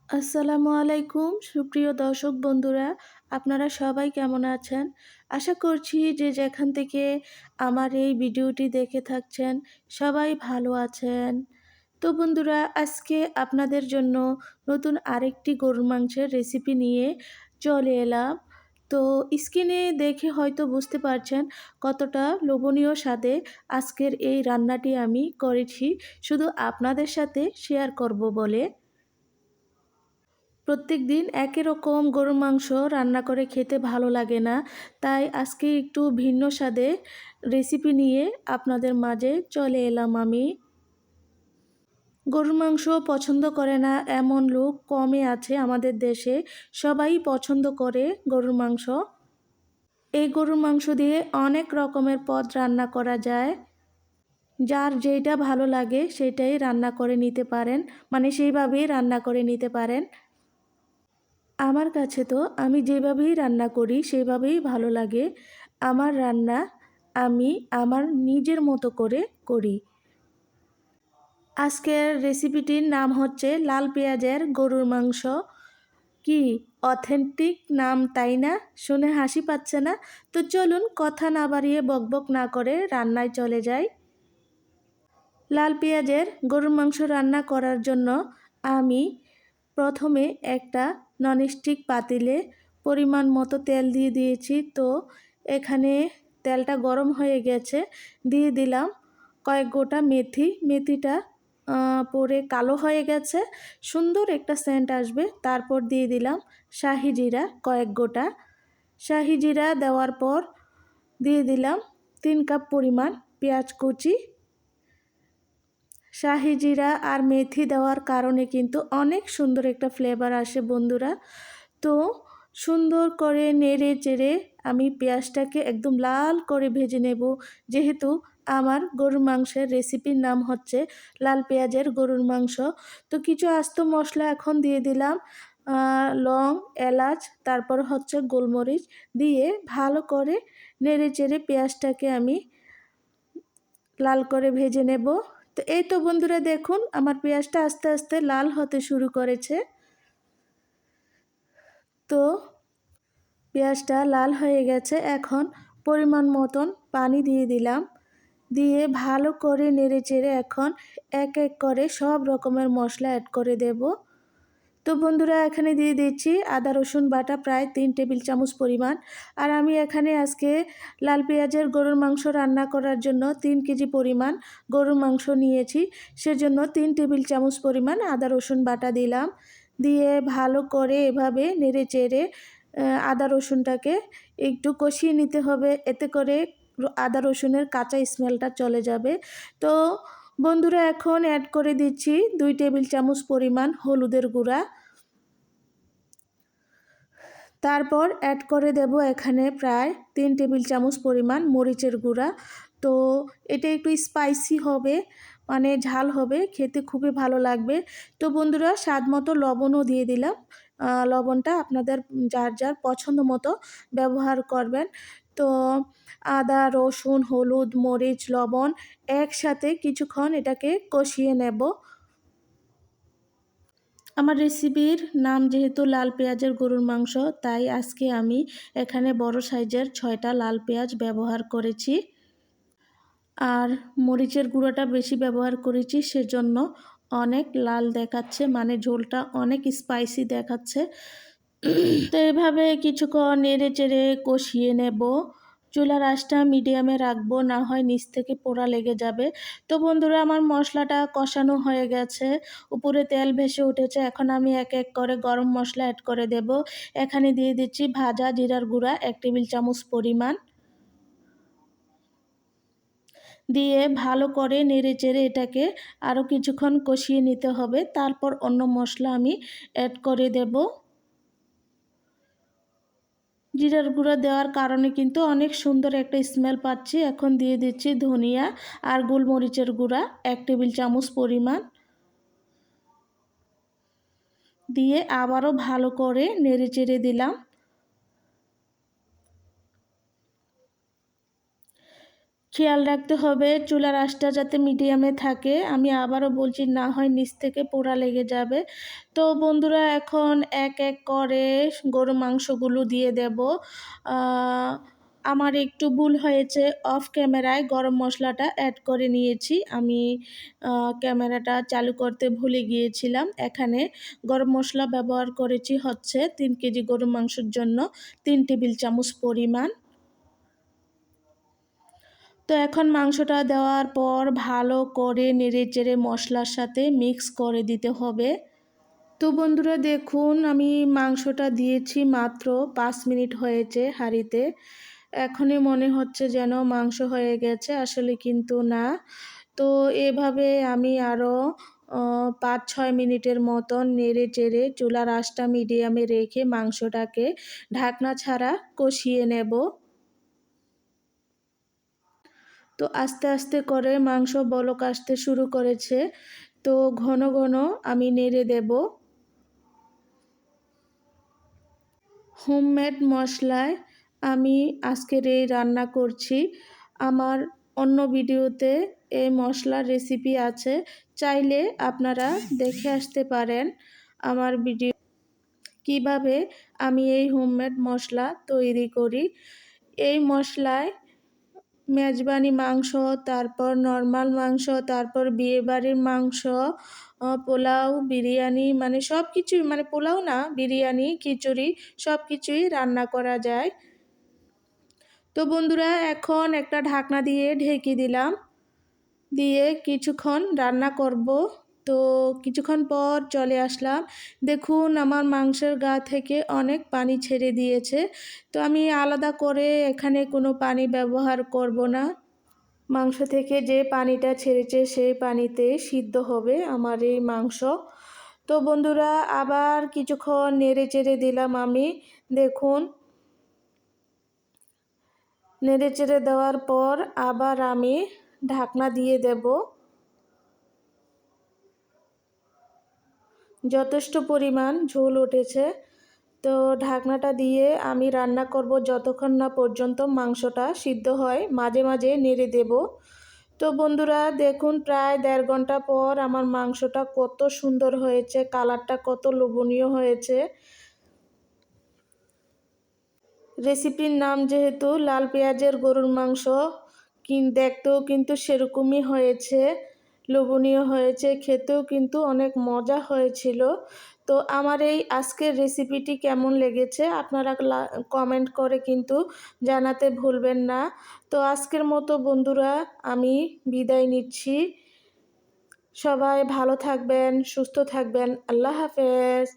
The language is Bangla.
আসসালামু আলাইকুম সুপ্রিয় দর্শক বন্ধুরা, আপনারা সবাই কেমন আছেন? আশা করছি যে যেখান থেকে আমার এই ভিডিওটি দেখে থাকছেন সবাই ভালো আছেন। তো বন্ধুরা, আজকে আপনাদের জন্য নতুন আরেকটি গরুর মাংসের রেসিপি নিয়ে চলে এলাম। তো স্ক্রিনে দেখে হয়তো বুঝতে পারছেন কতটা লোভনীয় স্বাদে আজকের এই রান্নাটি আমি করেছি শুধু আপনাদের সাথে শেয়ার করব বলে। প্রত্যেকদিন একই রকম গরুর মাংস রান্না করে খেতে ভালো লাগে না, তাই আজকে একটু ভিন্ন স্বাদে রেসিপি নিয়ে আপনাদের মাঝে চলে এলাম আমি। গরুর মাংস পছন্দ করে না এমন লোক কমই আছে আমাদের দেশে, সবাই পছন্দ করে গরুর মাংস। এই গরুর মাংস দিয়ে অনেক রকমের পদ রান্না করা যায়। যার যেটা ভালো লাগে সেটাই রান্না করে নিতে পারেন, মানে সেইভাবেই রান্না করে নিতে পারেন। আমার কাছে তো আমি যেভাবেই রান্না করি সেভাবেই ভালো লাগে। আমার রান্না আমি আমার নিজের মতো করে করি। আজকের রেসিপিটির নাম হচ্ছে লাল পেঁয়াজের গরুর মাংস। কি অথেন্টিক নাম, তাই না? শুনে হাসি পাচ্ছে না? তো চলুন কথা না বাড়িয়ে বকবক না করে রান্নায় চলে যাই। লাল পেঁয়াজের গরুর মাংস রান্না করার জন্য আমি প্রথমে একটা ননস্টিক পাতিলে পরিমাণ মতো তেল দিয়ে দিয়েছি। তো এখানে তেলটা গরম হয়ে গেছে, দিয়ে দিলাম কয়েক গোটা মেথি। মেথিটা পরে কালো হয়ে গেছে, সুন্দর একটা সেন্ট আসবে। তারপর দিয়ে দিলাম শাহি জিরা কয়েক গোটা। শাহি জিরা দেওয়ার পর দিয়ে দিলাম 3 কাপ পরিমাণ পেঁয়াজ কুচি। শাহি জিরা আর মেথি দেওয়ার কারণে কিন্তু অনেক সুন্দর একটা ফ্লেভার আসে বন্ধুরা। তো সুন্দর করে নেড়ে চেড়ে আমি পেঁয়াজটাকে একদম লাল করে ভেজে নেব। যেহেতু আমার গরুর মাংসের রেসিপির নাম হচ্ছে লাল পেঁয়াজের গরুর মাংস, তো কিছু আস্ত মশলা এখন দিয়ে দিলাম। লং, এলাচ, তারপর হচ্ছে গোলমরিচ দিয়ে ভালো করে নেড়ে চেড়ে পেঁয়াজটাকে আমি লাল করে ভেজে নেব। তো এই তো বন্ধুরা, দেখুন আমার পেঁয়াজটা আস্তে আস্তে লাল হতে শুরু করেছে। তো পেঁয়াজটা লাল হয়ে গেছে, এখন পরিমাণ মতন পানি দিয়ে দিলাম। দিয়ে ভালো করে নেড়েচেড়ে এখন এক এক করে সব রকমের মশলা অ্যাড করে দেব। তো বন্ধুরা, এখানে দিয়ে দিচ্ছি আদা রসুন বাটা প্রায় 3 টেবিল চামচ পরিমাণ। আর আমি এখানে আজকে লাল পেঁয়াজের গরুর মাংস রান্না করার জন্য 3 কেজি পরিমাণ গরুর মাংস নিয়েছি, সেজন্য 3 টেবিল চামচ পরিমাণ আদা রসুন বাটা দিলাম। দিয়ে ভালো করে এভাবে নেড়ে চেড়ে আদা রসুনটাকে একটু কষিয়ে নিতে হবে, এতে করে আদা রসুনের কাঁচা স্মেলটা চলে যাবে। তো বন্ধুরা, এখন অ্যাড করে দিচ্ছি 2 টেবিল চামচ পরিমাণ হলুদের গুঁড়া। তারপর অ্যাড করে দেব এখানে প্রায় 3 টেবিল চামচ পরিমাণ মরিচের গুঁড়া। তো এটা একটু স্পাইসি হবে, মানে ঝাল হবে, খেতে খুবই ভালো লাগবে। তো বন্ধুরা, স্বাদ মতো লবণও দিয়ে দিলাম। লবণটা আপনাদের যার যার পছন্দ মতো ব্যবহার করবেন। তো আদা, রসুন, হলুদ, মরিচ, লবণ একসাথে কিছুক্ষণ এটাকে কষিয়ে নেব। আমার রেসিপির নাম যেহেতু লাল পেঁয়াজের গরুর মাংস, তাই আজকে আমি এখানে বড় সাইজের 6টা লাল পেঁয়াজ ব্যবহার করেছি। আর মরিচের গুঁড়োটা বেশি ব্যবহার করেছি, সেজন্য অনেক লাল দেখাচ্ছে, মানে ঝোলটা অনেক স্পাইসি দেখাচ্ছে। তো এভাবে কিছুক্ষণ নেড়ে চেড়ে কষিয়ে নেব। চুলার আঁচটা মিডিয়ামে রাখবো, না হয় নিচ থেকে পোড়া লেগে যাবে। তো বন্ধুরা, আমার মশলাটা কষানো হয়ে গেছে, উপরে তেল ভেসে উঠেছে। এখন আমি এক এক করে গরম মশলা অ্যাড করে দেব। এখানে দিয়ে দিচ্ছি ভাজা জিরার গুঁড়া 1 টেবিল চামচ পরিমাণ। দিয়ে ভালো করে নেড়ে চেড়ে এটাকে আরও কিছুক্ষণ কষিয়ে নিতে হবে। তারপর অন্য মশলা আমি অ্যাড করে দেব। জিরার গুঁড়া দেওয়ার কারণে কিন্তু অনেক সুন্দর একটা স্মেল পাচ্ছি। এখন দিয়ে দিচ্ছি ধনিয়া আর গোলমরিচের গুঁড়া 1 টেবিল চামচ পরিমাণ। দিয়ে আবারও ভালো করে নেড়ে চেড়ে দিলাম। খেয়াল রাখতে হবে চুলার আঁচটা যাতে মিডিয়ামে থাকে। আমি আবারও বলছি, না হয় নিচ থেকে পোড়া লেগে যাবে। তো বন্ধুরা এখন এক এক করে গরু মাংসগুলো দিয়ে দেব। আমার একটু ভুল হয়েছে, অফ ক্যামেরায় গরম মশলাটা অ্যাড করে নিয়েছি। আমি ক্যামেরাটা চালু করতে ভুলে গিয়েছিলাম। এখানে গরম মশলা ব্যবহার করেছি হচ্ছে 3 কেজি গরুর মাংসের জন্য 3 টেবিল চামচ পরিমাণ। তো এখন মাংসটা দেওয়ার পর ভালো করে নেড়েচেড়ে মশলার সাথে মিক্স করে দিতে হবে। তো বন্ধুরা দেখুন, আমি মাংসটা দিয়েছি মাত্র 5 মিনিট হয়েছে হাঁড়িতে। এখনই মনে হচ্ছে যেন মাংস হয়ে গেছে, আসলে কিন্তু না। তো এভাবে আমি আরও 5-6 মিনিটের মতন নেড়ে চেড়ে চুলার আঁচটা মিডিয়ামে রেখে মাংসটাকে ঢাকনা ছাড়া কষিয়ে নেব। তো আস্তে আস্তে করে মাংস বলক আসতে শুরু করেছে। তো ঘন ঘন আমি নেড়ে দেব। হোমমেড মশলায় আমি আজকের এই রান্না করছি। আমার অন্য ভিডিওতে এই মশলার রেসিপি আছে, চাইলে আপনারা দেখে আসতে পারেন আমার ভিডিও কিভাবে আমি এই হোমমেড মশলা তৈরি করি। এই মশলায় মেজবানি মাংস, তারপর নর্মাল মাংস, তারপর বিয়েবাড়ির মাংস, পোলাও, বিরিয়ানি, মানে সব কিছুই, মানে পোলাও না, বিরিয়ানি, খিচুড়ি সব কিছুই রান্না করা যায়। তো বন্ধুরা এখন একটা ঢাকনা দিয়ে ঢেকে দিলাম, দিয়ে কিছুক্ষণ রান্না করব। তো কিছুক্ষণ পর চলে আসলাম। দেখুন আমার মাংসের গা থেকে অনেক পানি ছেড়ে দিয়েছে। তো আমি আলাদা করে এখানে কোনো পানি ব্যবহার করব না। মাংস থেকে যে পানিটা ছেড়েছে সেই পানিতে সিদ্ধ হবে আমার এই মাংস। তো বন্ধুরা আবার কিছুক্ষণ নেড়ে চেড়ে দিলাম আমি। দেখুন নেড়ে চেড়ে দেওয়ার পর আবার আমি ঢাকনা দিয়ে দেব। যথেষ্ট পরিমাণ ঝোল উঠেছে। তো ঢাকনাটা দিয়ে আমি রান্না করব যতক্ষণ না পর্যন্ত মাংসটা সিদ্ধ হয়, মাঝে মাঝে নেড়ে দেব। তো বন্ধুরা দেখুন প্রায় 1.5 ঘন্টা পর আমার মাংসটা কত সুন্দর হয়েছে, কালারটা কত লোভনীয় হয়েছে। রেসিপির নাম যেহেতু লাল পেঁয়াজের গরুর মাংস, দেখতেও কিন্তু সেরকমই হয়েছে, লোভনীয় হয়েছে, খেতেও কিন্তু অনেক মজা হয়েছিল। তো আমার এই আজকের রেসিপিটি কেমন লেগেছে আপনারা কমেন্ট করে কিন্তু জানাতে ভুলবেন না। তো আজকের মতো বন্ধুরা আমি বিদায় নিচ্ছি। সবাই ভালো থাকবেন, সুস্থ থাকবেন। আল্লাহ হাফেজ।